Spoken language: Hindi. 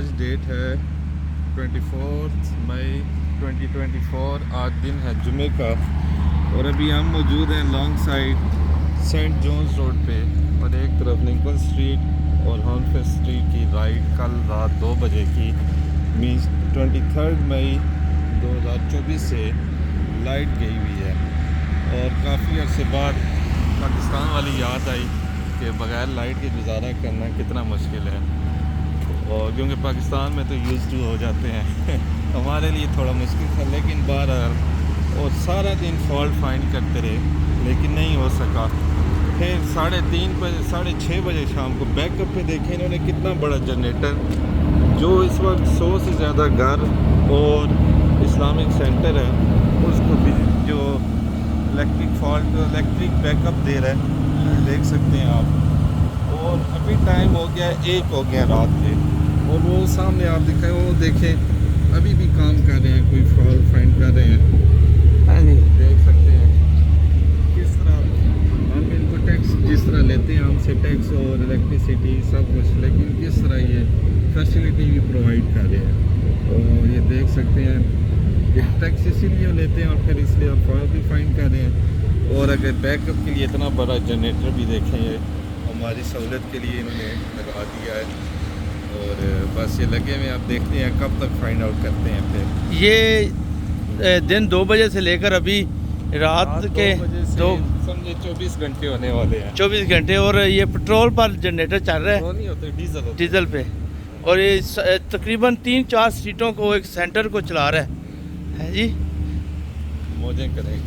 आज डेट है 24 मई 2024। आज दिन है जुमे का और अभी हम मौजूद हैं long side saint John's road पे और एक तरफ लिंकन स्ट्रीट और हॉर्नफेस्ट स्ट्रीट की राइड कल रात 2 बजे की मीन्स 23 मई 2024 से लाइट गई हुई है और काफ़ी अर्से बाद पाकिस्तान वाली याद आई कि बग़ैर लाइट के गुजारा करना कितना मुश्किल है। और क्योंकि पाकिस्तान में तो यूज़ टू हो जाते हैं हमारे लिए थोड़ा मुश्किल था, लेकिन बहरहाल और सारा दिन फॉल्ट फाइंड करते रहे लेकिन नहीं हो सका। फिर 3:30 बजे 6:30 बजे शाम को बैकअप पे देखें इन्होंने कितना बड़ा जनरेटर जो इस वक्त 100 से ज़्यादा घर और इस्लामिक सेंटर है उसको भी जो इलेक्ट्रिक बैकअप दे रहा है, देख सकते हैं आप। और अभी टाइम हो गया 1 हो गया रात के और वो सामने आप दिखाएं वो देखें अभी भी काम कर रहे हैं, कोई फॉल्ट फाइंड कर रहे हैं। हाँ जी, देख सकते हैं किस तरह हम इनको टैक्स जिस तरह लेते हैं हमसे टैक्स और इलेक्ट्रिसिटी सब कुछ, लेकिन किस तरह ये फैसिलिटी भी प्रोवाइड कर रहे हैं। और ये देख सकते हैं ये टैक्स इसीलिए लेते हैं और फिर इसलिए हम फॉल्ट भी फाइंड कर रहे हैं। और अगर बैकअप के लिए इतना बड़ा जनरेटर भी देखें ये हमारी सहूलत के लिए इन्होंने लगा दिया है और बस ये लगे हुए आप देखते हैं कब तक फाइंड आउट करते हैं। फिर ये दिन 2 बजे से लेकर अभी रात के 2 समझे 24 घंटे होने वाले हैं। 24 घंटे और ये पेट्रोल पर जनरेटर चल रहा है, नहीं होते डीजल पे। और ये तकरीबन 3-4 सीटों को एक सेंटर को चला रहा है जी। मौजें करें।